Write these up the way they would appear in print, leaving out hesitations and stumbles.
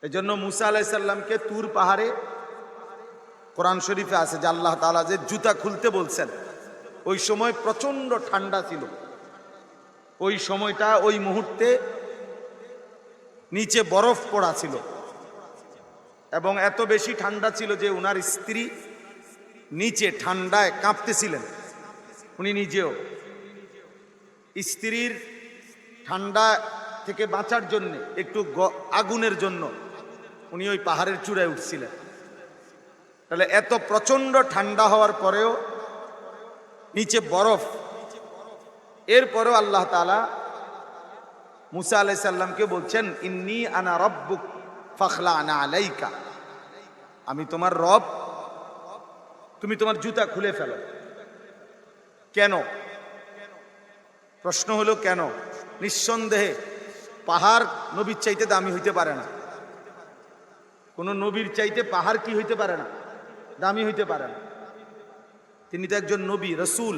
এই জন্য মুসা আলাইহিস সালামকে তুর পাহাড়ে কোরআন শরীফে আছে যে আল্লাহ তাআলা যে জুতা খুলতে বলছেন, ওই সময় প্রচন্ড ঠান্ডা ছিল। ওই সময়টা ওই মুহূর্তে নিচে বরফ পড়া ছিল এবং এত বেশি ঠান্ডা ছিল যে উনার স্ত্রী নিচে ঠান্ডায় কাঁপতেছিলেন। উনি নিজেও স্ত্রীর ঠান্ডা থেকে বাঁচার জন্য একটু আগুনের জন্য উনি ওই পাহাড়ের চূড়ায় উঠছিলেন। তাহলে এত প্রচন্ড ঠান্ডা হওয়ার পরেও নিচে বরফ, এরপরেও আল্লাহ তাআলা মুসা আলাইহিস সালামকে বলছেন ইন্নী আনা রব্বুক ফাখলা আনা আলাইকা, আমি তোমার রব, তুমি তোমার জুতা খুলে ফেলো। কেন? প্রশ্ন হলো কেন? নিঃসন্দেহে পাহাড় নবীর চাইতে দামি হইতে পারে না। কোন নবীর চাইতে পাহাড় কি হইতে পারে না? দামি হইতে পারে না। তিনি তো একজন নবী, রসুল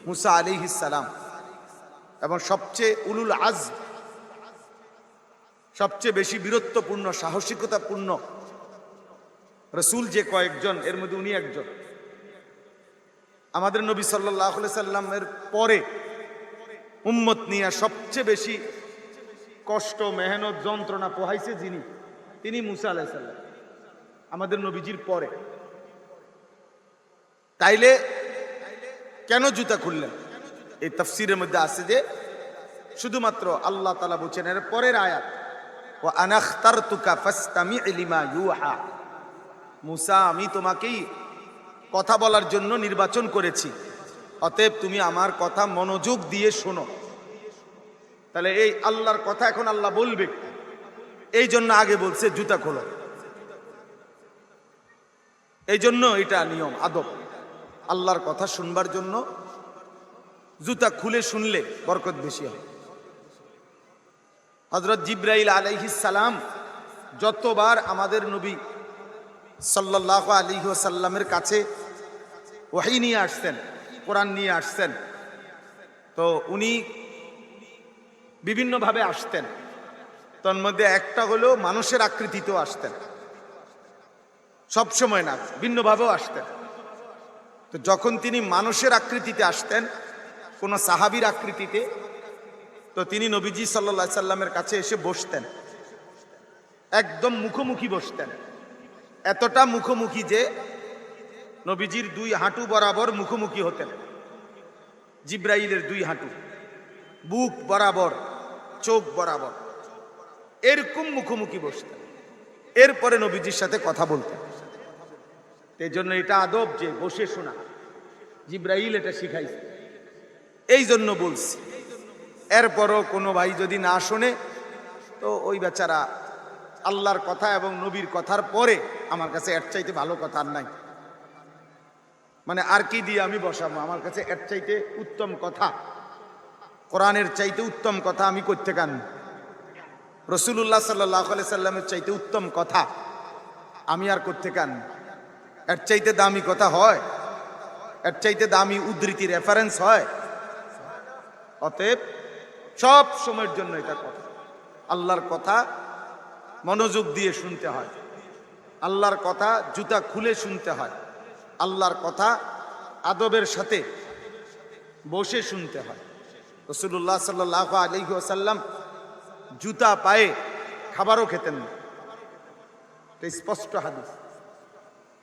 মুসা আলাইহিস সালাম, এবং সবচেয়ে উলুল আজম, সবচেয়ে বেশি বীরত্বপূর্ণ সাহসিকতাপূর্ণ রসুল যে কয়েকজন, এর মধ্যে উনি একজন। আমাদের নবী সাল্লাল্লাহু আলাইহি সাল্লামের পরে উম্মত নিয়ে সবচেয়ে বেশি কষ্ট, মেহনত, যন্ত্রণা পোহাইছে যিনি, তিনি মুসা আলাইহিস সালাম, আমাদের নবীজির পরে। তাইলে কেন জুতা খুললেন? এই তাফসীরের মধ্যে আছে যে শুধুমাত্র আল্লাহ তাআলা বলেছেন এর পরের আয়াত, ওয়া আনা ইখতারতুকা ফাসতামি' লিমা ইউহা, মুসা আমি তোমাকেই কথা বলার জন্য নির্বাচন করেছি, অতএব তুমি আমার কথা মনোযোগ দিয়ে শোনো। তাহলে এই আল্লাহর কথা এখন আল্লাহ বলবে, এই জন্য আগে বলছে জুতা খোলো। এই জন্য এটা নিয়ম, আদব। আল্লাহর কথা শুনবার জন্য জুতা খুলে শুনলে বরকত বেশি হয়। হযরত জিবরাইল আলাইহিস সালাম যতবার আমাদের নবী সাল্লাল্লাহু আলাইহি ওয়াসাল্লামের কাছে ওহী নিয়ে আসতেন, কোরআন নিয়ে আসতেন, তো উনি বিভিন্নভাবে আসতেন। তার মধ্যে একটা হলো মানুষের আকৃতিতেও আসতেন, সবসময় না, ভিন্নভাবেও আসতেন। তো যখন তিনি মানুষের আকৃতিতে আসতেন, কোন সাহাবীর আকৃতিতে, তো তিনি নবীজি সাল্লাল্লাহু আলাইহি সাল্লামের কাছে এসে বসতেন, একদম মুখোমুখি বসতেন। এতটা মুখোমুখি যে নবীজির দুই হাঁটু বরাবর মুখোমুখি হতেন, জিবরাইলের দুই হাঁটু বুক বরাবর, চোখ বরাবর, এরকম মুখোমুখি বসতেন। এরপরে নবীজির সাথে কথা বলতেন। এই জন্য এটা আদব যে বসে শোনা, জিবরাইল এটা শিখাইছে, এই জন্য বলছি। এরপরও কোনো ভাই যদি না শোনে, তো ওই বেচারা আল্লাহর কথা এবং নবীর কথার পরে আমার কাছে এর চাইতে ভালো কথা আর নাই, মানে আর কি দিয়ে আমি বসাবো? আমার কাছে এর চাইতে উত্তম কথা, কোরআনের চাইতে উত্তম কথা আমি করতে কান, রাসূলুল্লাহ সাল্লাল্লাহু আলাইহি সাল্লামের চাইতে উত্তম কথা আমি আর করতে কান? এর চাইতে দামি কথা হয়? এর চাইতে দামি উদ্ধৃতি, রেফারেন্স হয়? অতএব সব সময়ের জন্য এটা কথা, আল্লাহর কথা মনোযোগ দিয়ে শুনতে হয়, আল্লাহর কথা জুতা খুলে শুনতে হয়, আল্লাহর কথা আদবের সাথে বসে শুনতে হয়। রাসূলুল্লাহ সাল্লাল্লাহু আলাইহি ওয়াসাল্লাম জুতা পায়ে খাবারও খেতেন না, এটা স্পষ্ট হাদিস।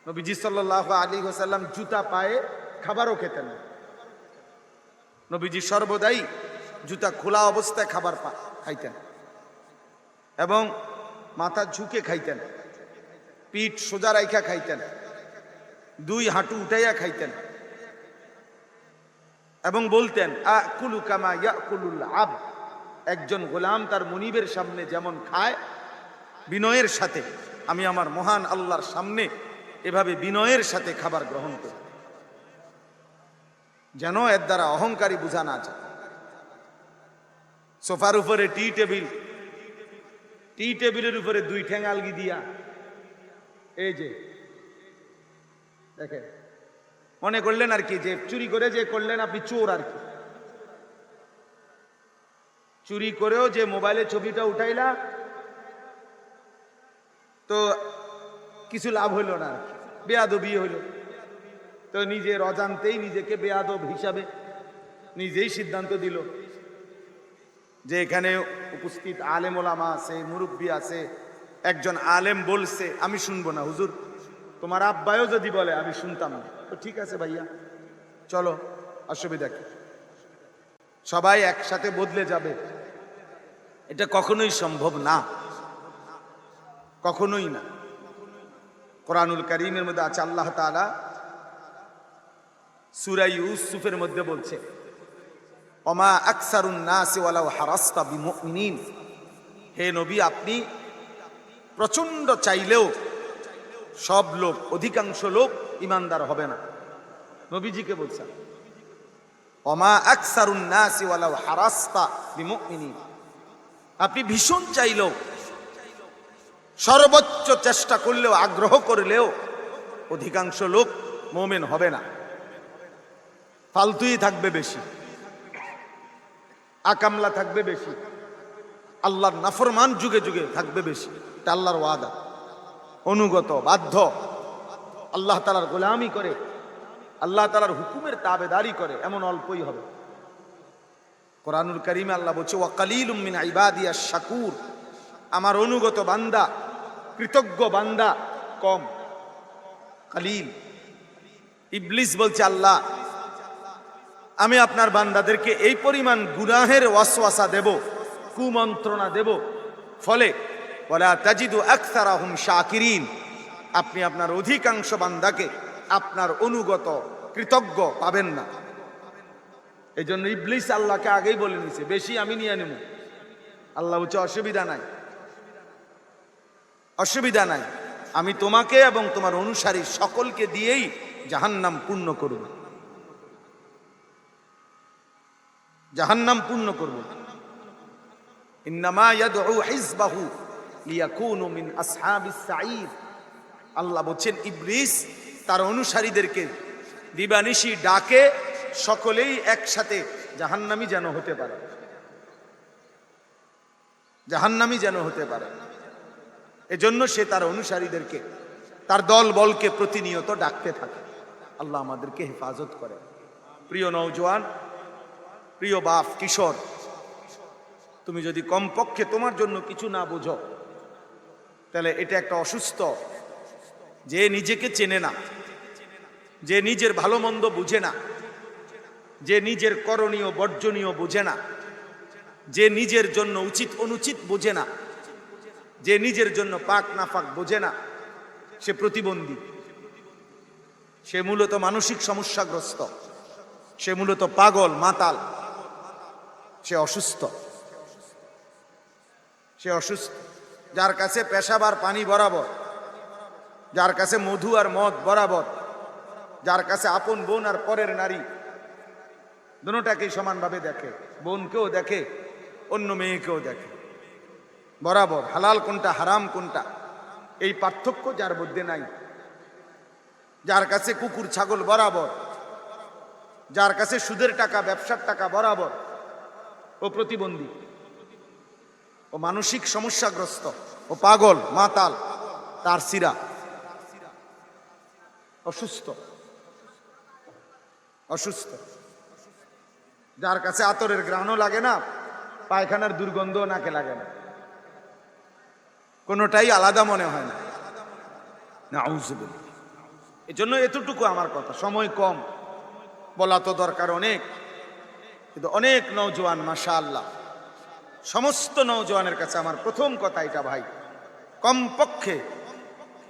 নবীজি সাল্লাল্লাহু আলাইহি ওয়াসাল্লাম জুতা পায়ে খাবারও খেতেন না। নবীজি সর্বদাই জুতা খোলা অবস্থায় খাবার খাইতেন এবং মাথা ঝুঁকে খাইতেন, পিঠ সোজা রাইখা খাইতেন, দুই হাঁটু উঠাইয়া খাইতেন এবং বলতেন আকুলু কামা ইয়াকুলুল আবদ, একজন গোলাম তার মুনিবের সামনে যেমন খায় বিনয়ের সাথে, আমি আমার মহান আল্লাহর সামনে এভাবে বিনয়ের সাথে খাবার গ্রহণ করি, যেন এর দ্বারা অহংকারী বোঝা না যায়। সোফার উপরে টি টেবিলের উপরে দুই ঠ্যাং আলগি দিয়া, এই যে দেখেন, মনে করলেন আর কি যে চুরি করে যে করলেন আপনি চোর আর কি, চুরি করেও যে মোবাইলে ছবিটা উঠাইলা তো কিছু লাভ হইল না, বেয়াদবি হইল। তো নিজের অজান্তেই নিজেকে বেয়াদব হিসাবে নিজেই সিদ্ধান্ত দিল যে এখানে উপস্থিত আলেম ওলামা আছে, মুরব্বী আছে, একজন আলেম বলছে আমি শুনবো না, হুজুর তোমার আব্বায়ও যদি বলে আমি শুনতাম না। তো ঠিক আছে ভাইয়া, চলো, অসুবিধা কি? সবাই একসাথে বদলে যাবে, এটা কখনোই সম্ভব না, কখনোই না। কোরআনুল কারীমের মধ্যে আছে, আল্লাহ তাআলা সূরা ইউসুফের মধ্যে বলছে, ওমা আকসারুন নাসি ওয়ালাউ হারাসতা বিমুমিনিন। হে নবী, আপনি প্রচন্ড চাইলেও সব লোক, অধিকাংশ লোক ইমানদার হবে না। নবীজিকে বলছেন, ওমা আকসারুন নাসি ওয়ালাউ হারাসতা বিমুমিনিন। আপনি ভীষণ চাইলেও, সর্বোচ্চ চেষ্টা করলেও, আগ্রহ করলেও অধিকাংশ লোক মুমিন হবে না, ফালতুই থাকবে বেশি, আকামলা থাকবে বেশি, আল্লাহর নাফরমান যুগে যুগে থাকবে বেশি। এটা আল্লাহর ওয়াদা। অনুগত, বাধ্য, আল্লাহ তাআলার গোলামি করে, আল্লাহ তাআলার হুকুমের তাবেদারি করে, এমন অল্পই হবে। কোরআনুল কারীমে আল্লাহ বলছে, ওয়া কালিলুম মিন ইবাদিয়াশ শাকুর। আমার অনুগত বান্দা, কৃতজ্ঞ বান্দা কম, কালিল। ইবলিস বলছে, আল্লাহ আমি আপনার বান্দাদেরকে এই পরিমাণ গুনাহের ওয়াসওয়াসা দেব, কুমন্ত্রণা দেব, ফলে ওয়ালা তাজিদু আকসারাহুম শাকিরিন। আপনি আপনার অধিকাংশ বান্দাকে আপনার অনুগত, কৃতজ্ঞ পাবেন না। এই জন্য ইবলিস আল্লাহকে আগেই বলে নিছে, বেশি আমি নিয়ে নেব। আল্লাহ বলছে, অসুবিধা নাই, অসুবিধা নাই, আমি তোমাকে এবং তোমার অনুসারী সকলকে দিয়েই জাহান্নাম পূর্ণ করব, জাহান্নাম পূর্ণ করব। ইন্নামা ইয়াদউ হিজবাহু লিয়াকুনু মিন আসহাবিস সাঈর। আল্লাহ বলেন, ইবলিস তার অনুসারীদেরকে দিবানিশি ডাকে সকলেই একসাথে জাহান্নামী যেন হতে পারে, জাহান্নামী যেন হতে পারে। এজন্য সে তার অনুসারীদেরকে, তার দল বলকে প্রতিনিয়ত ডাকতে থাকে। আল্লাহ আমাদেরকে হেফাজত করে। প্রিয় নওজোয়ান, প্রিয় বাপ, কিশোর, তুমি যদি কমপক্ষে তোমার জন্য কিছু না বুঝো, তাহলে এটা একটা অসুস্থ, যে নিজেকে চেনে না, যে নিজের ভালো মন্দ বুঝে না, যে নিজের করণীয় বর্জনীয় বুঝে না, যে নিজের জন্য উচিত অনুচিত বুঝে না, যে নিজের জন্য পাক নাফাক বোঝে না, সে প্রতিবন্ধী, সে মূলত মানসিক সমস্যাগ্রস্ত, সে মূলত পাগল, মাতাল, সে অসুস্থ, সে অসুস্থ। যার কাছে পেশাব আর পানি বরাবর, যার কাছে মধু আর মদ বরাবর, যার কাছে আপন বোন আর পরের নারী দুটোটাকেই সমানভাবে দেখে, বোনকেও দেখে, অন্য মেয়েকেও দেখে বরাবর, হালাল কোনটা হারাম কোনটা এই পার্থক্য যার মধ্যে নাই, যার কাছে কুকুর ছাগল বরাবর, যার কাছে সুদের টাকা ব্যবসার টাকা বরাবর, ও প্রতিবন্ধী, ও মানসিক সমস্যাগ্রস্ত, ও পাগল, মাতাল, তার সিরা অসুস্থ, অসুস্থ। যার কাছে আতরের ঘ্রাণও লাগে না, পায়খানার দুর্গন্ধও নাকে লাগে না, কোনোটাই আলাদা মনে হয় না। নাউযুবিল্লাহ। এজন্য এতটুকু আমার কথা, সময় কম, বলা তো দরকার অনেক, কিন্তু অনেক নওজোয়ান মাশাআল্লাহ, সমস্ত নওজোয়ানের কাছে আমার প্রথম কথা এটা, ভাই কমপক্ষে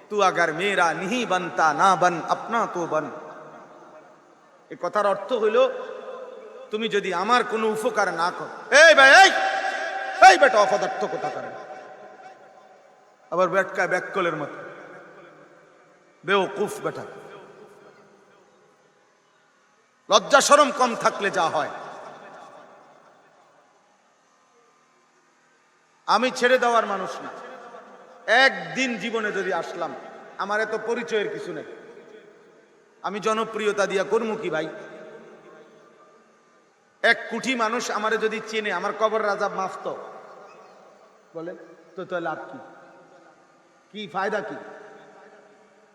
তু আগার মেরা নিহি বানতা না বান আপনা তো বান। এই কথার অর্থ হইল, তুমি যদি আমার কোনো উপকার না কর, এই ভাই, এই বেটা অপদার্থ কথা করে, আবার বেটকায় ব্যাককলের মতো বেওকুফ বেটা। লজ্জা শরম কম থাকলে যা হয়। আমি ছেড়ে দেওয়ার মানুষ না। একদিন জীবনে যদি আসলাম, আমার এত পরিচয়ের কিছু নেই, আমি জনপ্রিয়তা দিয়া করবো কি ভাই? 1 কোটি মানুষ আমারে যদি চেনে, আমার কবর রাজা মাফ তো বলে, তো লাভ কি? কি কি ফায়দা কি?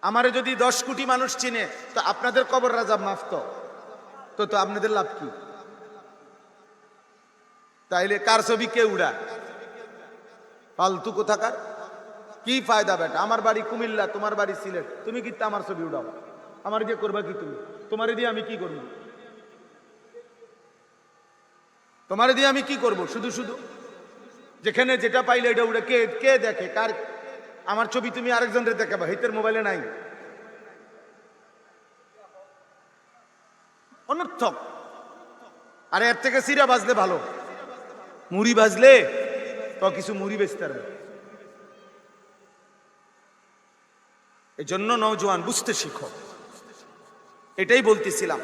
আমারে যদি 10 কোটি মানুষ চিনে, তো আপনাদের কবর রাজাব মাফ তো আপনাদের লাভ কি? তাইলে কার ছবি কে উড়ায়? ফালতু কোথাকার। কি ফায়দা বেটা? আমার বাড়ি কুমিল্লা, তোমার বাড়ি সিলেট, তুমি কিন্তু আমার ছবি উড়াও, আমার দিয়ে করবা কি? তুমি তোমারে দিয়ে আমি কি করব? তোমারে দিয়ে আমি কি করব? শুধু শুধু যেখানে যেটা পাইলে এটা উড়ে কে কে দেখে? কার? আমার ছবি তুমি আরেকজনের দেখাবা, হিতের মোবাইলে নাই। অনর্থক। আরে এর থেকে সিরা বাজলে ভালো, মুড়ি বাজলে তো কিছু মুড়ি বেচতে পারবে। এই জন্য নওজোয়ান বুঝতে শিখো। এটাই বলতেছিলাম,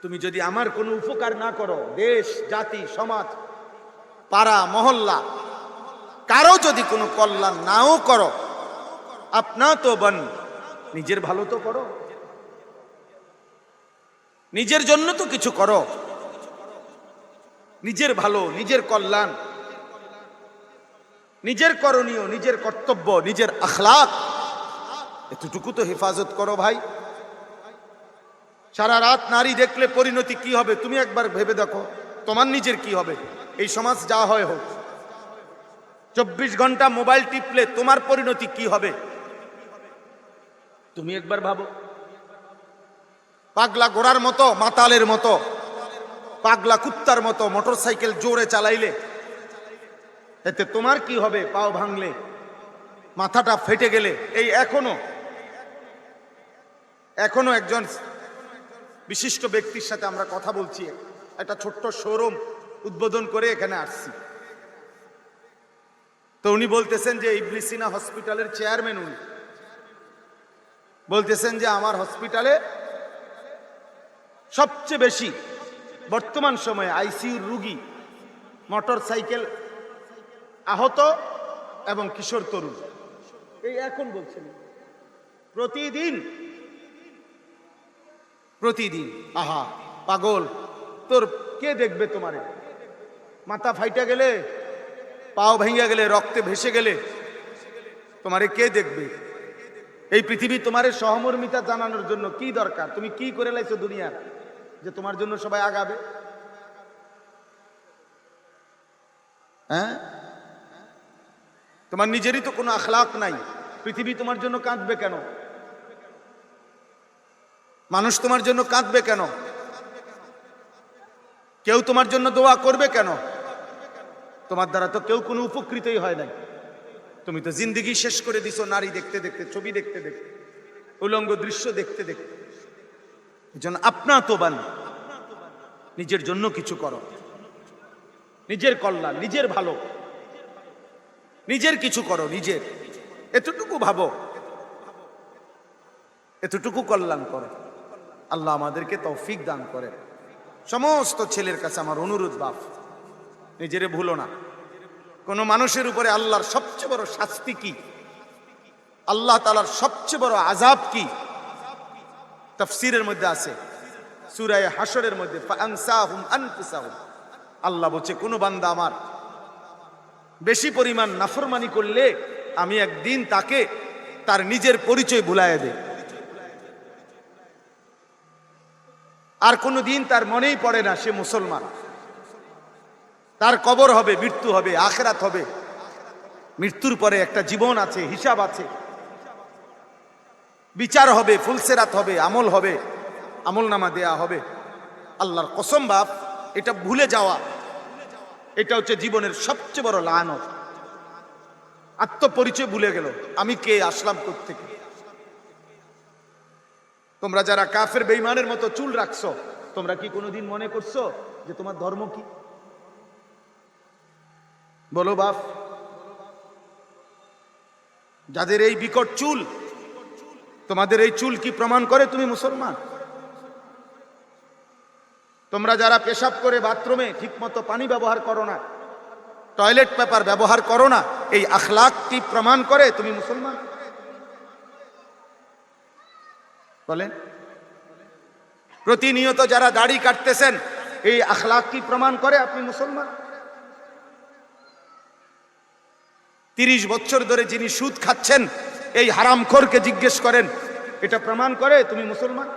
তুমি যদি আমার কোনো উপকার না করো, দেশ জাতি সমাজ পাড়া মহল্লা কারো যদি কোনো কল্যাণ নাও করো, আপনা তো বন, নিজের ভালো তো করো, নিজের জন্য তো কিছু করো, নিজের ভালো, নিজের কল্যাণ, নিজের করণীয়, নিজের কর্তব্য, নিজের আখলাক, এতটুকু তো হেফাজত করো ভাই। সারা রাত নারী দেখলে পরিণতি কি হবে তুমি একবার ভেবে দেখো, তোমার নিজের কি হবে? এই সমাজ যা হয় হোক, 24 ঘন্টা মোবাইল টিপলে তোমার পরিণতি কি হবে তুমি একবার ভাবো। পাগলা ঘোড়ার মতো, মাতালের মতো, পাগলা কুত্তার মতো মোটর সাইকেল জোরে চালাইলে এতে তোমার কি হবে? পাও ভাঙলে, মাথাটা ফেটে গেলে। এই এখনো একজন বিশিষ্ট ব্যক্তির সাথে আমরা কথা বলছি, একটা ছোট্ট শোরুম উদ্বোধন করে এখানে আসছি। তো উনি বলতেছেন যে ইবনে সিনা হসপিটালের চেয়ারম্যান, উনি বলতেছেন যে আমার হসপিটালে সবচেয়ে বেশি বর্তমান সময়ে আইসিইউর রোগী, মোটর সাইকেল আহত এবং কিশোর তরুণ। এই এখন বলছেন প্রতিদিন। আহা পাগল, তোর কে দেখবে? তোমারে মাথা ফাইটা গেলে, পাও ভেঙে গেলে, রক্তে ভেসে গেলে তোমারে কে দেখবে? এই পৃথিবী তোমারে সহমর্মিতা জানানোর জন্য কি দরকার? তুমি কি করে লাইছো দুনিয়ার যে তোমার জন্য সবাই আগাবে? হ্যাঁ, তোমার নিজেরই তো কোনো আখলাক নাই, পৃথিবী তোমার জন্য কাঁদবে কেন? মানুষ তোমার জন্য কাঁদবে কেন? কেউ তোমার জন্য দোয়া করবে কেন? তোমার দ্বারা তো কেউ কোনো উপকৃতই হয় নাই। তুমি তো জিন্দেগি শেষ করে দিছো নারী দেখতে দেখতে, ছবি দেখতে দেখতে, উলঙ্গ দৃশ্য দেখতে দেখতে। এজন্য আপনা তো বান, নিজের জন্য কিছু করো, নিজের কল্যাণ, নিজের ভালো, নিজের কিছু করো, নিজের এতটুকু ভাবো, এতটুকু কল্যাণ করো। আল্লাহ আমাদেরকে তৌফিক দান করে। সমস্ত ছেলের কাছে আমার অনুরোধ, বাপ নিজেরে ভুলো না। কোন মানুষের উপরে আল্লাহর সবচেয়ে বড় শাস্তি কি, আল্লাহ তাআলার সবচেয়ে বড় আযাব কি? তাফসীরের মধ্যে আছে, সূরা হাশরের মধ্যে, ফাআনসাহুম আনফুসাহুম। আল্লাহ বলছে কোন বান্দা আমার বেশি পরিমাণ নাফরমানি করলে আমি একদিন তাকে তার নিজের পরিচয় ভুলাইয়া দেই, আর কোনো দিন তার মনেই পড়ে না সে মুসলমান। তার কবর হবে, মৃত্যু হবে, আখিরাত হবে, মৃত্যুর পরে একটা জীবন আছে, হিসাব আছে, বিচার হবে, ফুলসেরাত হবে, আমল হবে, আমল নামা দেয়া হবে। আল্লাহর কসম বাপ, এটা ভুলে যাওয়া, এটা হচ্ছে জীবনের সবচেয়ে বড় লানত। আত্মপরিচয় ভুলে গেল, আমি কে, আসলাম কোত্থেকে। তোমরা যারা কাফের বেঈমানের মতো চুল রাখছো, তোমরা কি কোনোদিন মনে করছো যে তোমার ধর্ম কি? বলো বাপ, যাদের এই বিকট চুল, তোমাদের এই চুল কি প্রমাণ করে তুমি মুসলমান? তোমরা যারা পেশাব করে বাথরুমে ঠিকমতো পানি ব্যবহার করো না, টয়লেট পেপার ব্যবহার করো না, এই আখলাক কি প্রমাণ করে তুমি মুসলমান? বলেন। প্রতিনিয়ত যারা দাড়ি কাটতেছেন, এই আখলাক কি প্রমাণ করে আপনি মুসলমান? 30 বছর ধরে যিনি সুদ খাচ্ছেন এই হারামখোরকে জিজ্ঞেস করেন, এটা প্রমাণ করে তুমি মুসলমান?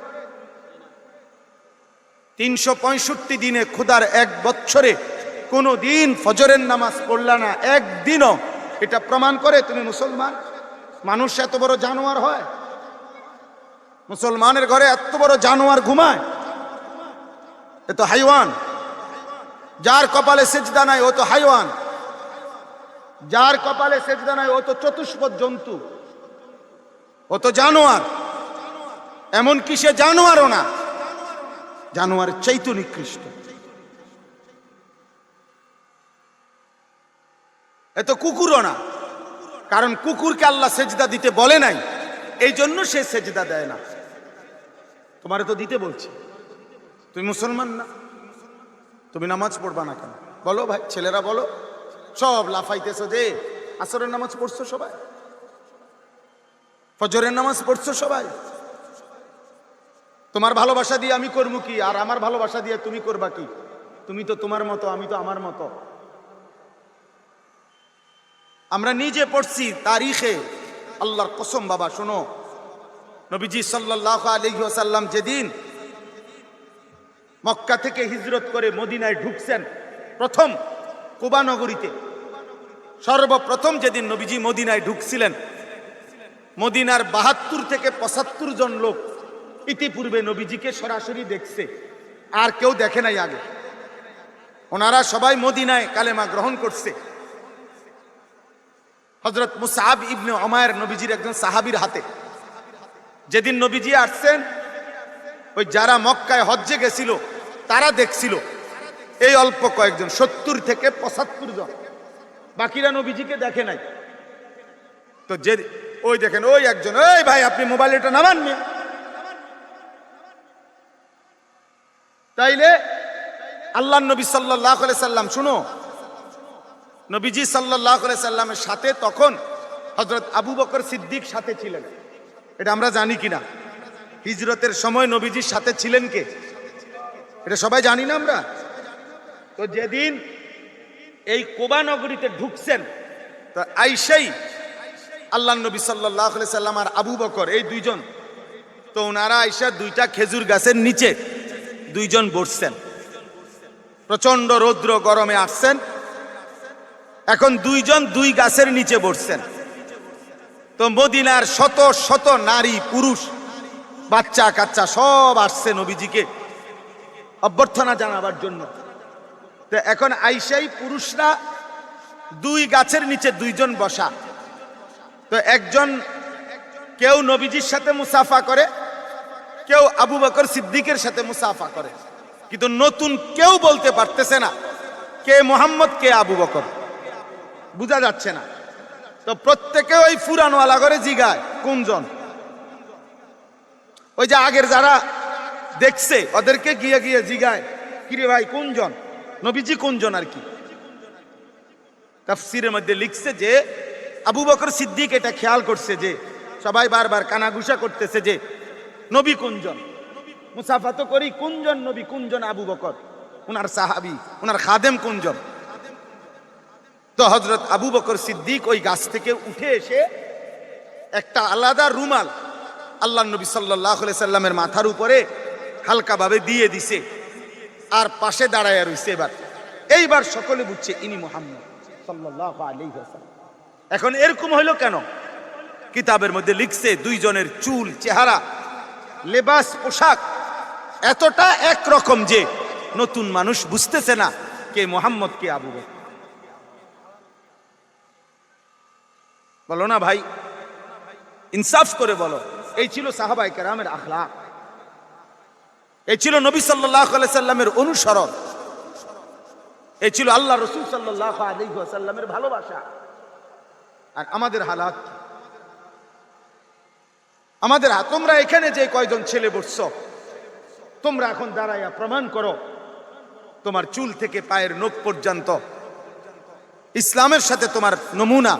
365 দিনে খোদার এক বছরে কোনো দিন ফজরের নামাজ পড়লা না একদিনও, এটা প্রমাণ করে তুমি মুসলমান? মানুষ এত বড় জানোয়ার হয়? মুসলমানের ঘরে এত বড় জানোয়ার ঘুমায়? এ তো হাইওয়ান। যার কপালে সেজদা নাই ও তো হাইওয়ান, যার কপালে সেজদা নাই ও তো চতুষ্পদ জন্তু, ও তো জানোয়ার। এমন কি সে জানোয়ারও না, জানোয়ার চাইতো নিকৃষ্ট। এ তো কুকুরও না, কারণ কুকুরকে আল্লাহ সেজদা দিতে বলে নাই, এই জন্য সে সেজদা দেয় না। তোমারে তো দিতে বলছে, তুমি মুসলমান না, তুমি নামাজ পড়বা না কেন? বলো ভাই, ছেলেরা বলো। সব লাফাইতেছো যে আসরের নামাজ পড়ছো সবাই, ফজরের নামাজ পড়ছো সবাই। তোমার ভালোবাসা দিয়ে আমি করবো কি, আর আমার ভালোবাসা দিয়ে তুমি করবা কি? তুমি তো তোমার মতো, আমি তো আমার মতো। আমরা নিজে পড়ছি তারিখে, আল্লাহর কসম বাবা শোনো, নবীজি সাল্লাল্লাহু আলাইহি ওয়াসাল্লাম যেদিন মক্কা থেকে হিজরত করে মদিনায় ঢুকছেন, প্রথম কুবা নগরীতে সর্বপ্রথম যেদিন নবীজি মদিনায় ঢুকছিলেন, মদিনার 72 থেকে 75 জন লোক ইতিপূর্বে নবীজিকে সরাসরি দেখছে, আর কেউ দেখে নাই আগে। ওনারা সবাই মদিনায় কালেমা গ্রহণ করছে। হযরত মুসআব ইবনে উমাইর নবীজির একজন সাহাবীর হাতে। যেদিন নবীজি আসছেন, ওই যারা মক্কায় হজ্জে গেছিল তারা দেখছিল, এই অল্প কয়েকজন, 70 থেকে 75 জন, বাকিরা নবীজিকে দেখে নাই। তো যে ওই দেখেন ওই একজন, ওই ভাই আপনি মোবাইল এটা নামান নি, তাইলে আল্লাহর নবী সাল্লাল্লাহু আলাইহি সাল্লাম, শুনো, নবীজি সাল্লাল্লাহু আলাইহি সাল্লামের সাথে তখন হযরত আবু বকর সিদ্দিক সাথে ছিলেন। এটা আমরা জানি কিনা? হিজরতের সময় নবীজির সাথে ছিলেন কে, এটা সবাই জানি না আমরা? তো যেদিন এই কুবা নগরীতে ঢুকছেন, তো আইসাই আল্লাহর নবী সাল্লাল্লাহু আলাইহি সাল্লাম আর আবু বকর এই দুইজন, তো ওনারা আইসা দুইটা খেজুর গাছের নিচে দুইজন বসছেন। প্রচন্ড রৌদ্র গরমে আসছেন, এখন দুইজন দুই গাছের নিচে বসছেন। তো মদিনার শত শত নারী পুরুষ বাচ্চা কাচ্চা সব আসছে নবীজিকে অভ্যর্থনা জানাবার জন্য। তো এখন আইসাই পুরুষরা দুই গাছের নিচে দুইজন বসা, তো একজন কেউ নবীজির সাথে মুসাফা করে, কেউ আবু বকর সিদ্দিকের সাথে মুসাফা করে, কিন্তু নতুন কেউ বলতে পারতেছে না কে মুহাম্মদ কে আবু বকর, বুঝা যাচ্ছে না। তো প্রত্যেকে ওই ফুরানওয়ালা করে জিগায় কোনজন, ওই যে আগের যারা দেখছে ওদেরকে গিয়ে গিয়ে জিগায়, কিরে ভাই কোনজন, নবীজি কোনজন আর কি। তাফসীরের মধ্যে লিখছে যে আবু বকর সিদ্দিক এটা খেয়াল করছে যে সবাই বারবার কানাঘুষা করতেছে যে নবী কোনজন, মুসাফা তো করি, কোনজন নবী, কোনজন আবু বকর, ওনার সাহাবী, ওনার খাদেম কোনজন। তো হযরত আবু বকর সিদ্দিক ওই গাছ থেকে উঠে এসে একটা আলাদা রুমাল আল্লাহর নবী সাল্লাল্লাহু আলাইহি সাল্লামের মাথার উপরে হালকাভাবে দিয়ে দিছে, আর পাশে দাঁড়ায় রইছে। এইবার সকলে বুঝছে ইনি মুহাম্মদ সাল্লাল্লাহু আলাইহি ওয়াসাল্লাম। এখন এরকম হইল কেন? কিতাবের মধ্যে লিখছে দুইজনের চুল, চেহারা, লেবাস, পোশাক এতটা একরকম যে নতুন মানুষ বুঝতেছে না কে মুহাম্মদ কে আবু বকর। বলো না ভাই, ইনসাফ করে বলো। এই ছিল সাহাবায়ে কেরামের আখলাক, এই ছিল নবী সাল্লাল্লাহু আলাইহি সাল্লামের অনুসরণ, এই ছিল আল্লাহ রাসূল সাল্লাল্লাহু আলাইহি ওয়াসাল্লামের ভালোবাসা। আর আমাদের হালাত, আমাদের তোমরা এখানে যে কয়জন ছেলে বসছো, তোমরা এখন দাঁড়াইয়া প্রমাণ করো তোমার চুল থেকে পায়ের নখ পর্যন্ত ইসলামের সাথে তোমার নমুনা,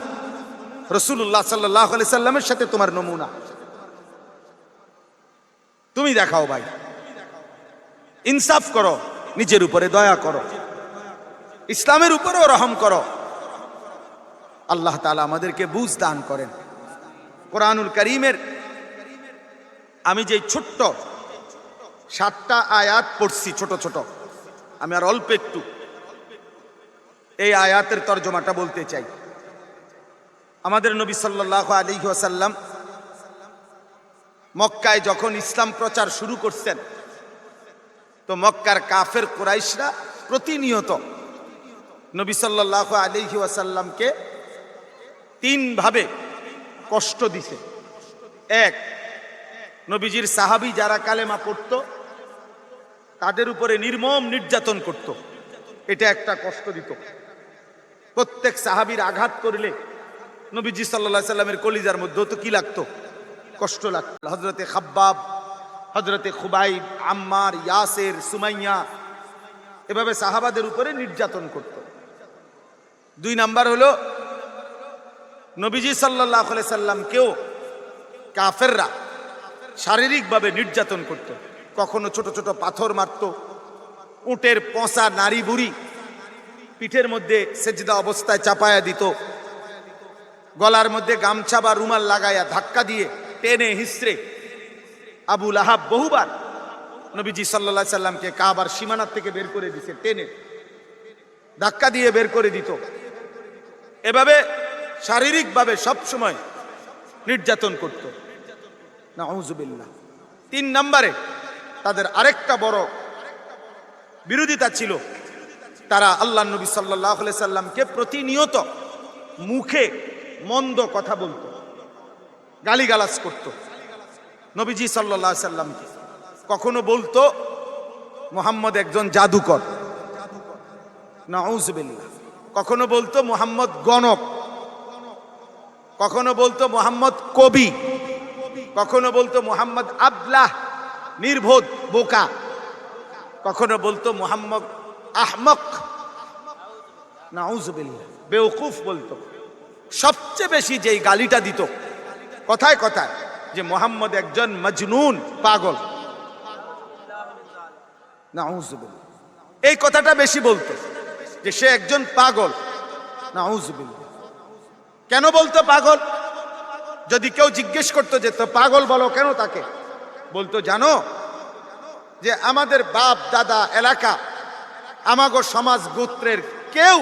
রাসূলুল্লাহ সাল্লাল্লাহু আলাইহি সাল্লামের সাথে তোমার নমুনা তুমি দেখাও ভাই। ইনসাফ করো, নিজের উপরে দয়া করো, ইসলামের উপরেও রহম করো। আল্লাহ তাআলা আমাদেরকে বুঝ দান করেন। কোরআনুল কারীমের আমি যে ছোট্ট 7টা আয়াত পড়ছি, ছোট ছোট, আমি আর অল্প একটু এই আয়াতের তর্জমাটা বলতে চাই। আমাদের নবী সাল্লাল্লাহু আলাইহি ওয়াসাল্লাম মক্কায় যখন ইসলাম প্রচার শুরু করছেন, তো মক্কার কাফের কুরাইশরা প্রতিনিয়ত নবী সাল্লাল্লাহু আলাইহি ওয়াসাল্লামকে 3 ভাবে কষ্ট দিছে। এক, নবীজির সাহাবী যারা কালেমা পড়ত তাদের উপরে নির্মম নির্যাতন করত, এটা একটা কষ্ট দিত। প্রত্যেক সাহাবীর আঘাত করলে নবীজি সাল্লাল্লাহু আলাইহি সাল্লামের কলিজার মধ্যে তো কি লাগতো? কষ্ট লাগতো। হযরতে খাব্বাব, হযরতে খুবাইব, আম্মার, ইয়াসির, সুমাইয়া, এভাবে সাহাবাদের উপরে নির্যাতন করত। 2 নাম্বার হলো নবীজি সাল্লাল্লাহু আলাইহি সাল্লামকেও কাফেররা শারীরিকভাবে নির্যাতন করত। কখনো ছোট ছোট পাথর মারত, উটের পচা নাড়ি বুড়ি পিঠের মধ্যে সেজদা অবস্থায় চাপায়া দিত, গলার মধ্যে গামছা বা রুমাল লাগাইয়া ধাক্কা দিয়ে টেনে হিসড়ে আবু লাহাব বহুবার নবীজি সাল্লাল্লাহু আলাইহি সাল্লামকে কাবার সীমানা থেকে বের করে দিছে, টেনে ধাক্কা দিয়ে বের করে দিত। এভাবে শারীরিকভাবে সব সময় নির্যাতন করত। নাউযুবিল্লাহ। 3 নম্বরে তাদের আরেকটা বড় বিরোধিতা ছিল, তারা আল্লাহর নবী সাল্লাল্লাহু আলাইহি সাল্লামকে প্রতিনিয়ত মুখে মন্দ কথা বলতো, গালিগালাজ করত। নবীজি সাল্লাল্লাহু আলাইহি সাল্লামকে কখনো বলতো মুহাম্মদ একজন জাদুকর, নাউযুবিল্লাহ। কখনো বলতো মুহাম্মদ গণক, কখনো বলতো মুহাম্মদ কবি, কখনো বলতো মুহাম্মদ আবলাহ, নির্বোধ, বোকা, কখনো বলতো মুহাম্মদ আহমক, নাউযুবিল্লাহ, বেওকুফ বলতো। সবচেয়ে বেশি যেই গালিটা দিত কথায় কথায়, যে মুহাম্মদ একজন মজনুন, পাগল, নাউযুবিল্লাহ, এই কথাটা বেশি বলতো, যে সে একজন পাগল, নাউযুবিল্লাহ। কেন বলতো পাগল? যদি কেউ জিজ্ঞেস করতো যে তো পাগল বলো কেন তাকে, বলতো জানো যে আমাদের বাপ দাদা এলাকা, আমাগো সমাজ গোত্রের কেউ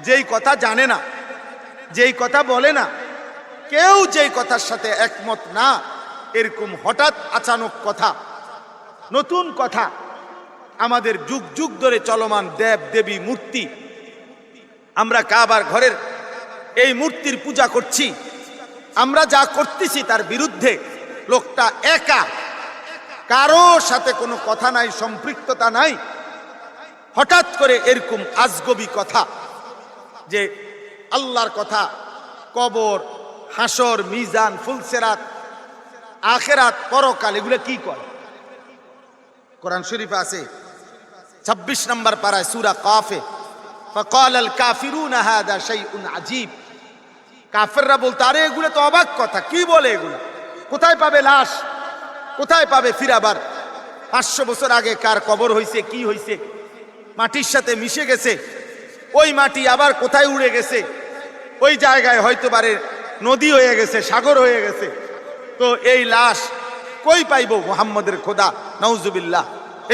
যেই কথা জানে না, যেই কথা বলে না, কেউ যেই কথার সাথে একমত না, এরকম হঠাৎ আচানক কথা, নতুন কথা, আমাদের যুগ যুগ ধরে চলমান দেব দেবী মূর্তি, আমরা কাবার ঘরের এই মূর্তির পূজা করছি, আমরা যা করতেছি তার বিরুদ্ধে লোকটা একা, কারো সাথে কোনো কথা নাই, সম্পৃক্ততা নাই, হঠাৎ করে এরকম আজগবি কথা, যে আল্লাহর কথা, কবর, হাসর, মিজান, ফুলসেরাত, আখেরাত, পরকাল, এগুলো কি করে? কোরআন শরীফে আছে 26 নম্বর পারায় সূরা কাফে, ফাকাল আল কাফিরুন হাদা শাইউন আজীব। কাফেররা বলতো আরে এগুলো তো অবাক কথা, কি বলে এগুলো? কোথায় পাবে লাশ, কোথায় পাবে ফিরাবার? 500 বছর আগে কার কবর হইছে, কি হইছে, মাটির সাথে মিশে গেছে, ওই মাটি আবার কোথায় উড়ে গেছে, ওই জায়গায় হয়তো পারে নদী হয়ে গেছে, সাগর হয়ে গেছে, তো এই লাশ কই পাইব মুহাম্মদের খোদা, নাউযুবিল্লাহ,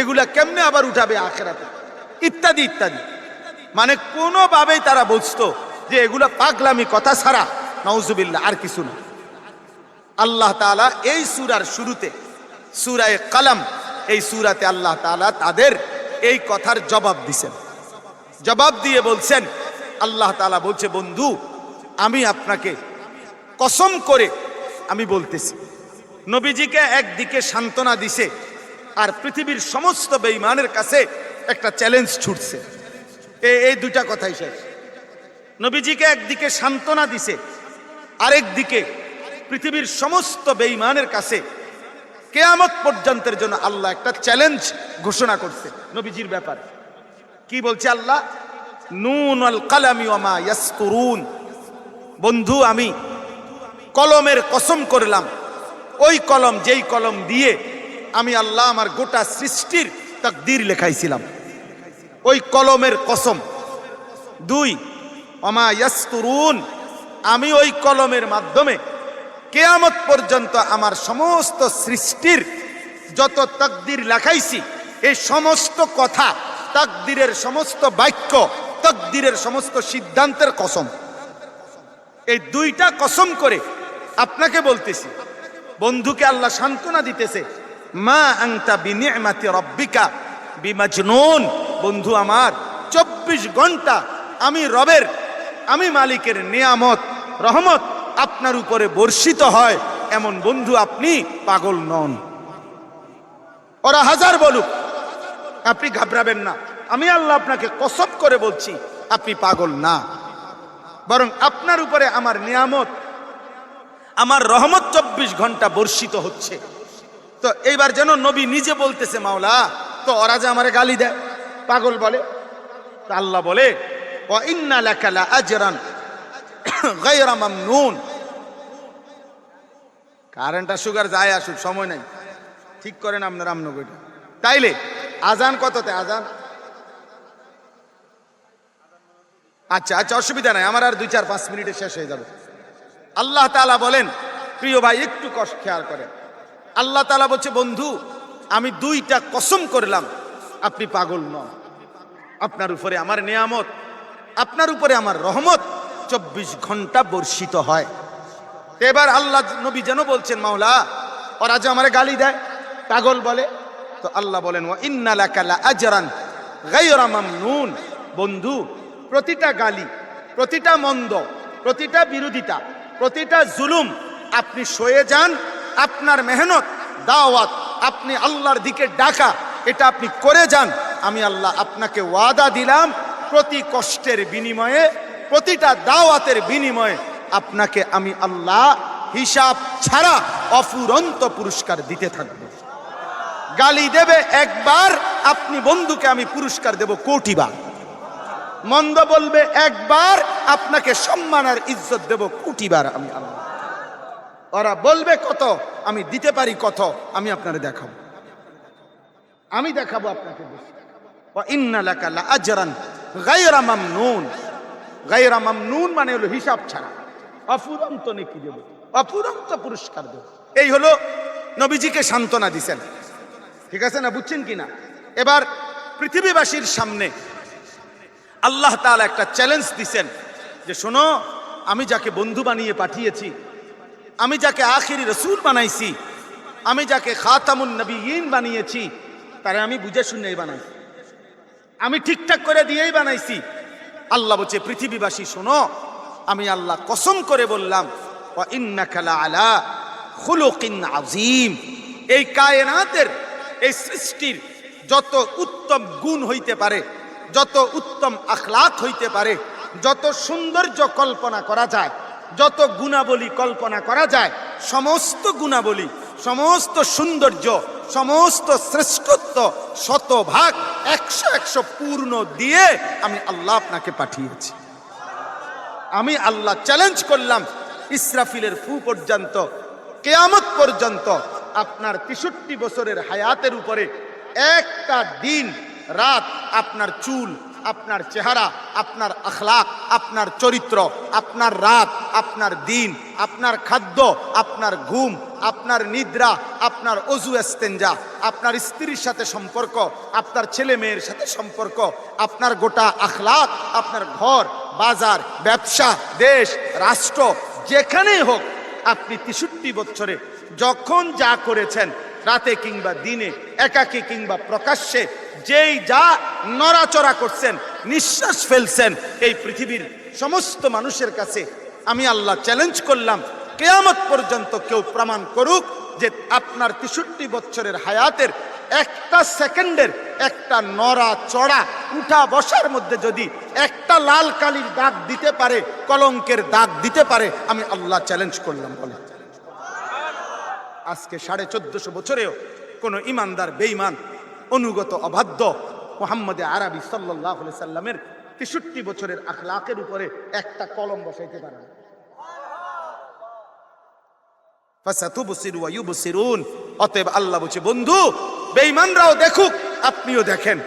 এগুলা কেমনে আবার উঠাবে আখিরাতে, ইত্যাদি ইত্যাদি। মানে কোনোভাবেই তারা বুঝতো যে এগুলা পাগলামি কথা ছাড়া, নাউযুবিল্লাহ, আর কিছু না। আল্লাহ তাআলা এই সূরার শুরুতে, সূরা কলম, এই সূরাতে আল্লাহ তাআলা তাদের এই কথার জবাব দিয়েছেন। জবাব দিয়ে বলছেন, আল্লাহ তাআলা বলছে, বন্ধু আমি আপনাকে কসম করে আমি বলতেছি, নবীজিকে একদিকে সান্ত্বনা দিছে আর পৃথিবীর সমস্ত বেঈমানের কাছে একটা চ্যালেঞ্জ ছুটছে। এই দুইটা কথাই শেষ। নবীজিকে একদিকে সান্ত্বনা দিছে, আরেকদিকে পৃথিবীর সমস্ত বেঈমানের কাছে কিয়ামত পর্যন্তের জন্য আল্লাহ একটা চ্যালেঞ্জ ঘোষণা করছে নবীজির ব্যাপারে। কি বলছে আল্লাহ? নুন আল কালামি ওয়া মা ইয়াসতুরুন। বন্ধু আমি কলমের কসম করলাম, ওই কলম যেই কলম দিয়ে আমি আল্লাহ আমার গোটা সৃষ্টির তাকদীর লেখাইছিলাম, ওই কলমের কসম। 2 ওয়া মা ইয়াসতুরুন, আমি ওই কলমের মাধ্যমে কিয়ামত পর্যন্ত আমার সমস্ত সৃষ্টির যত তাকদীর লেখাইছি, এই সমস্ত কথা, তাকদীরের সমস্ত বাক্য, তাকদীরের সমস্ত সিদ্ধান্তের কসম, এই দুইটা কসম করে আপনাকে বলতেছি। বন্ধুকে আল্লাহ সান্ত্বনা দিতেছে, মা আনতা বিনিআমাতি রাব্বিকা বিমাজনুন। বন্ধু আমার, 24 ঘন্টা আমি রবের, আমি মালিকের নিয়ামত রহমত আপনার উপরে বর্ষিত হয়, এমন বন্ধু আপনি পাগল নন। ওরা হাজার বলুক, আপনি ঘাবড়াবেন না। আমি আল্লাহ আপনাকে কসম করে বলছি, আপনি পাগল না, বরং আপনার উপরে আমার নিয়ামত, আমার রহমত 24 ঘন্টা বর্ষিত হচ্ছে। তো এইবার যেন নবী নিজে বলতেছে, মাওলা তো ওরা যে আমারে গালি দেয়, পাগল বলে, তা আল্লাহ বলে, ওয়া ইন্না লাকা লা আজরান গায়রা মামনুন। কারেন্টটা সুগার যায় আসুক, সময় নাই, ঠিক করেন আপনার আমনগরটা। তাইলে আজান কততে? আজান আচ্ছা আচ্ছা, অসুবিধা নাই, আমার আর 2-4-5 মিনিটে শেষ হয়ে যাবে। আল্লাহ তাআলা বলেন, প্রিয় ভাই একটু খেয়াল করেন, আল্লাহ তাআলা বলছে, বন্ধু আমি 2টা কসম করলাম, আপনি পাগল নন। আপনার উপরে আমার নিয়ামত, আপনার উপরে আমার রহমত 24 ঘন্টা বর্ষিত হয়। এবার আল্লাহ নবী যেন বলছেন, মাওলা ওরা যে আমারে গালি দেয়, পাগল বলে, তো আল্লাহ বলেন, ওয়া ইন্না লাকা লা আজরান গায়রা মামনুন। বন্ধু প্রতিটা গালি, প্রতিটা মন্দ, প্রতিটা বিরোধিতা, প্রতিটা জুলুম আপনি সয়ে যান, আপনার মেহনত, দাওয়াত, আপনি আল্লাহর দিকে ডাকা, এটা আপনি করে যান। আমি আল্লাহ আপনাকে ওয়াদা দিলাম, প্রতি কষ্টের বিনিময়ে, প্রতিটা দাওয়াতের বিনিময়ে আপনাকে আমি আল্লাহ হিসাব ছাড়া অফুরন্ত পুরস্কার দিতে থাকবো। গালি দেবে একবার, আপনি বন্ধুকে আমি পুরস্কার দেব কোটিবার। মন্দ বলবে একবার, আপনাকে সম্মান আর ইজ্জত দেব কোটিবার আমি আল্লাহ। ওরা বলবে কত, আমি দিতে পারি কত, আমি আপনারে দেখাবো, আমি দেখাবো আপনাকে। ওয়া ইন্না লাকা লা আজরান গায়রা মামনুন। গায়রা মামনুন মানে হলো হিসাব ছাড়া, অফুরন্ত নেকি দেব, অফুরন্ত পুরস্কার দেব। এই হলো নবীজিকে সান্ত্বনা দিছেন, ঠিক আছে না? বুঝছেন কিনা? এবার পৃথিবীবাসীর সামনে আল্লাহ তাআলা একটা চ্যালেঞ্জ দিছেন যে শোনো, আমি যাকে বন্ধু বানিয়ে পাঠিয়েছি, আমি যাকে আখিরি রাসূল বানাইছি, আমি যাকে খাতামুন নবিয়্যিন বানিয়েছি, তারে আমি বুঝে শুনেই বানাইছি, আমি ঠিকঠাক করে দিয়েই বানাইছি। আল্লাহ বলছে, পৃথিবীবাসী শোনো, আমি আল্লাহ কসম করে বললাম, ওয়া ইন্নাকা লা আলা খুলুকিন আযীম। এই কায়নাতের, এই সৃষ্টির যত উত্তম গুণ হইতে পারে, যত উত্তম আখলাক হইতে পারে, যত সৌন্দর্য কল্পনা করা যায়, যত গুণাবলী কল্পনা করা যায়, সমস্ত গুণাবলী, সমস্ত সৌন্দর্য, সমস্ত শ্রেষ্ঠত্ব 100% 100 পূর্ণ দিয়ে আমি আল্লাহ আপনাকে পাঠিয়েছি। আমি আল্লাহ চ্যালেঞ্জ করলাম, ইসরাফিলের ফু পর্যন্ত, কিয়ামত পর্যন্ত আপনার 63 বছরের হায়াতের উপরে একটা দিন রাত আপনার চুল, আপনার চেহারা, আপনার আখলাক, আপনার চরিত্র, আপনার রাত, আপনার দিন, আপনার খাদ্য, আপনার ঘুম, আপনার নিদ্রা, আপনার অজু ইস্তেঞ্জা, আপনার স্ত্রীর সাথে সম্পর্ক, আপনার ছেলে মেয়ের সাথে সম্পর্ক, আপনার গোটা আখলাক, আপনার ঘর বাজার, ব্যবসা, দেশ, রাষ্ট্র, যেখানেই হোক, আপনি 63 বছরে যখন যা করেছেন, রাতে কিংবা দিনে, একাকী কিংবা প্রকাশ্যে, যেই যা নড়াচড়া করছেন, নিঃশ্বাস ফেলছেন, এই পৃথিবীর সমস্ত মানুষের কাছে আমি আল্লাহ চ্যালেঞ্জ করলাম, কিয়ামত পর্যন্ত কেউ প্রমাণ করুক যে আপনার 63 বছরের হায়াতের একটা সেকেন্ডের একটা নড়াচড়া, উঠা বসার মধ্যে যদি একটা লাল কালির দাগ দিতে পারে, কলঙ্কের দাগ দিতে পারে, আমি আল্লাহ চ্যালেঞ্জ করলাম। বলে আজকে 1450 বছরেও কোন ইমানদার বেঈমান, অনুগত, অবাধ্য মুহাম্মদে আরবি সাল্লাল্লাহু আলাইহি সাল্লামের 63 বছরের আখলাকের উপরে একটা কলম বসাইতে পারে না। ফাসাতুবসিরু ওয়া ইউবসিরুন। অতএব আল্লাহ বলছে, বন্ধু বেঈমানরাও দেখুক, আপনিও দেখেন।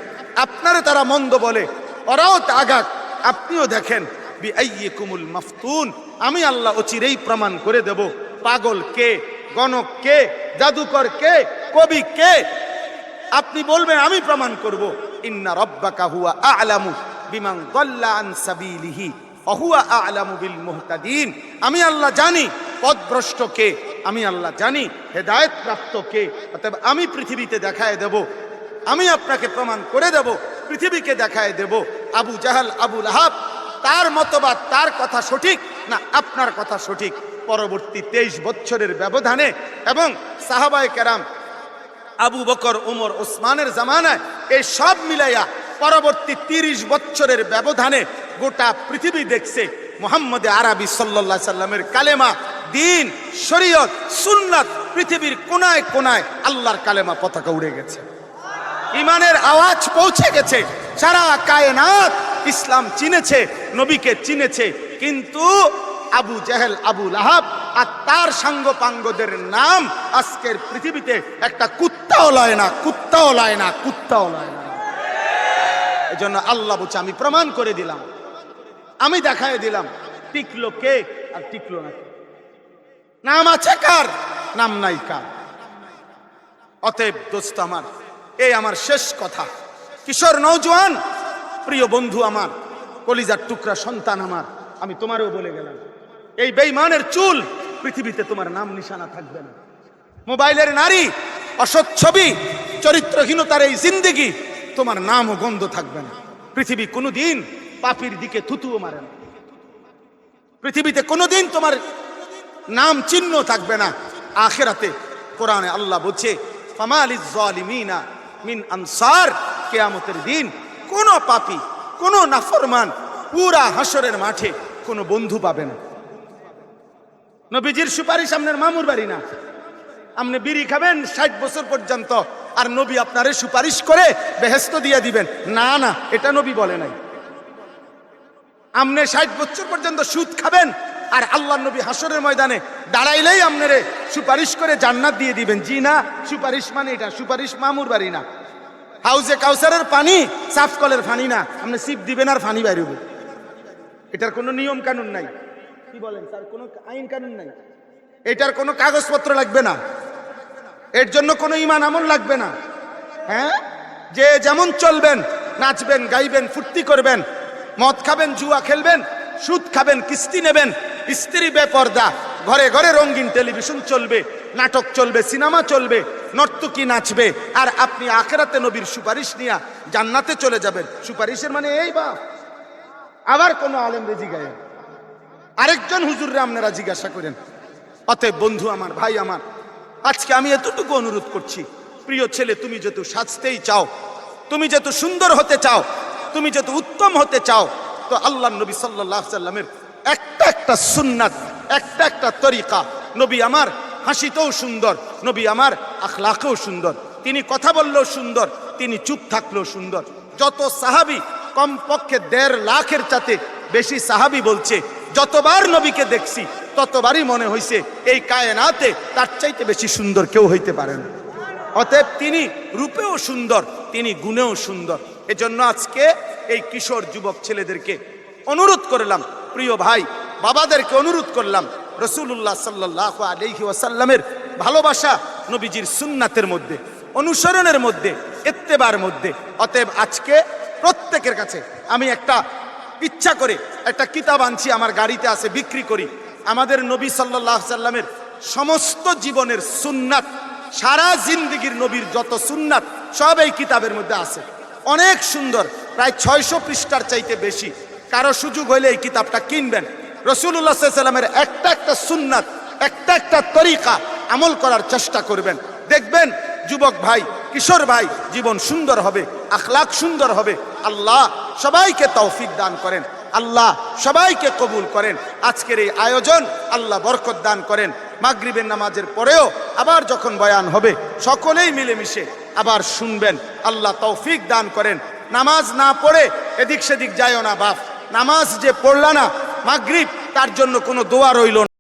আপনারে তারা মন্দ বলে, ওরাও আগাক, আপনিও দেখেন। বিআইয়িকুমুল মাফতুন, আমি আল্লাহ অচিরেই প্রমাণ করে দেব পাগল কে, গণক কে, জাদুকর কে, কবি কে। আপনি বলবেন আমি প্রমাণ করব। ইন্না রাব্বাকা হুয়া আ'লামু বিমান দাল্লা আন সাবিলিহি ওয়া হুয়া আ'লামু বিল মুহতাদিন। আমি আল্লাহ জানি পথভ্রষ্ট কে, আমি আল্লাহ জানি হেদায়েত প্রাপ্ত কে। অতএব আমি পৃথিবীতে দেখায় দেব, আমি আপনাকে প্রমাণ করে দেব, পৃথিবীকে দেখায় দেব আবু জাহাল, আবু লাহাব, তার মতবাদ, তার কথা সঠিক না আপনার কথা সঠিক। পরবর্তী 23 বছরের ব্যবধানে এবং সাহাবায়ে কেরাম আবু বকর, ওমর, ওসমানের জামানায় এই সব মিলাইয়া পরবর্তী 30 বছরের ব্যবধানে গোটা পৃথিবী দেখছে মুহাম্মদে আরবি সাল্লাল্লাহু আলাইহি সাল্লামের কালেমা, দ্বীন, শরীয়ত, সুন্নাত পৃথিবীর কোনায় কোনায় আল্লাহর কালেমা পতাকা উড়ে গেছে, ইমানের আওয়াজ পৌঁছে গেছে। সারা কায়নাত ইসলাম চিনেছে, নবীকে চিনেছে। কিন্তু আবু জেহেল, আবু লাহাব আর তার সাঙ্গপাঙ্গদের নাম আজকের পৃথিবীতে একটা কুত্তাও লয় না, কুত্তাও লয় না, কুত্তাও লয় না। এই জন্য আল্লাহ বলছে আমি প্রমাণ করে দিলাম, আমি দেখায় দিলাম টিকলো কে আর টিকলো না কে। নাম আছে কার, নাম নাই কার। অতএব দোস্ত আমার, এই আমার শেষ কথা। কিশোর নওজোয়ান প্রিয় বন্ধু আমার, কলিজার টুকরা সন্তান আমার, আমি তোমারও বলে গেলাম, এই বেঈমানের চুল পৃথিবীতে তোমার নাম নিশানা থাকবে না। মোবাইলের নারী, অসৎ ছবি, চরিত্রহীনতার এই জিন্দেগি, তোমার নাম ও গন্ধ থাকবে না। পৃথিবী কোনোদিন পাপীর দিকে থুতুও মারে না। পৃথিবীতে কোনোদিন তোমার নাম চিহ্ন থাকবে না। আখিরাতে কোরআনে আল্লাহ বলছে ফামালিজ জালিমিনা মিন আনসার, কিয়ামতের দিন কোন পাপী, কোন নাফরমান পুরা হাসরের মাঠে কোনো বন্ধু পাবে না। নবীজির সুপারিশ আপনার মামুর বাড়ি না। আপনি বিড়ি খাবেন 60 বছর পর্যন্ত, আর নবী আপনারে সুপারিশ করে বেহেশত দিয়ে দিবেন, না না, এটা নবী বলে নাই। আপনি 60 বছর পর্যন্ত সুদ খাবেন, আর আল্লাহর নবী হাসরের ময়দানে দাঁড়াইলেই আপনারে সুপারিশ করে জান্নাত দিয়ে দিবেন, জি না। সুপারিশ মানে এটা, সুপারিশ মামুর বাড়ি না। হাউজে কাউসারের পানি সাফ কলের পানি না, আপনি সিপ দিবেন আর পানি বাইরে হবে। এটার কোনো নিয়ম কানুন নাই। কি বলেন স্যার, কোনো আইন কানুন নাই। এটার কোনো কাগজপত্র লাগবে না, এর জন্য কোনো ইমান আমল লাগবে না। হ্যাঁ, যে যেমন চলবেন, নাচবেন, গাইবেন, ফুর্তি করবেন, মদ খাবেন, জুয়া খেলবেন, সুদ খাবেন, কিস্তি নেবেন, স্ত্রী বেপর্দা, ঘরে ঘরে রঙিন টেলিভিশন চলবে, নাটক চলবে, সিনেমা চলবে, নর্তকী নাচবে, আর আপনি আখিরাতে নবীর সুপারিশ নিয়ে জান্নাতে চলে যাবেন। সুপারিশের মানে এই বাপ। আবার কোন আলেম রে জিগায়, আরেকজন হুজুররে আপনারা জিজ্ঞাসা করেন। অতএব বন্ধু আমার, ভাই আমার, আজকে আমি এতটুকু অনুরোধ করছি, প্রিয় ছেলে, তুমি যেহেতু সাজতেই চাও, তুমি যেহেতু সুন্দর হতে চাও, তুমি যেহেতু উত্তম হতে চাও, তো আল্লাহ নবী সাল্লাল্লাহু আলাইহি সাল্লামের একটা একটা সুন্নাত, একটা একটা তরিকা, নবী আমার হাসিতেও সুন্দর, নবী আমার আখলাকেও সুন্দর, তিনি কথা বললেও সুন্দর, তিনি চুপ থাকলেও সুন্দর। যত সাহাবী, কমপক্ষে 1.5 লাখের চাতে বেশি সাহাবী বলছে, যতবার নবীকে দেখছি ততবারই মনে হয়েছে এই কায়নাতে তার চাইতে বেশি সুন্দর কেউ হইতে পারে না। অতএব তিনি রূপেও সুন্দর, তিনি গুণেও সুন্দর। এজন্য আজকে এই কিশোর যুবক ছেলেদেরকে অনুরোধ করলাম, প্রিয় ভাই বাবাদেরকে অনুরোধ করলাম, রাসূলুল্লাহ সাল্লাল্লাহু আলাইহি ওয়াসাল্লামের ভালোবাসা নবীজির সুন্নাতের মধ্যে, অনুসরণের মধ্যে, ইত্তেবার মধ্যে। অতএব আজকে প্রত্যেকের কাছে আমি একটা ইচ্ছা করে একটা কিতাব আনছি, আমার গাড়িতে আছে, বিক্রি করি। আমাদের নবী সাল্লাল্লাহু আলাইহি সাল্লামের সমস্ত জীবনের সুন্নাত, সারা জিন্দেগির নবীর যত সুন্নাত সব এই কিতাবের মধ্যে আছে। অনেক সুন্দর, প্রায় 600 পৃষ্ঠার চাইতে বেশি। কারো সুযোগ হইলে এই কিতাবটা কিনবেন। রাসূলুল্লাহ সাল্লাল্লাহু আলাইহি সাল্লামের একটা একটা সুন্নাত, একটা একটা তরিকা আমল করার চেষ্টা করবেন। দেখবেন যুবক ভাই, কিশোর ভাই, জীবন সুন্দর হবে, আখলাক সুন্দর হবে। আল্লাহ সবাইকে তৌফিক দান করেন, আল্লাহ সবাইকে কবুল করেন। আজকের এই আয়োজন আল্লাহ বরকত দান করেন। মাগরিবের নামাজের পরেও আবার যখন বয়ান হবে সকলেই মিলেমিশে আবার শুনবেন। আল্লাহ তৌফিক দান করেন। নামাজ না পড়ে এদিক সেদিক যায়ও না বাপ। নামাজ যে পড়লা না মাগরিব, তার জন্য কোনো দোয়া রইল না।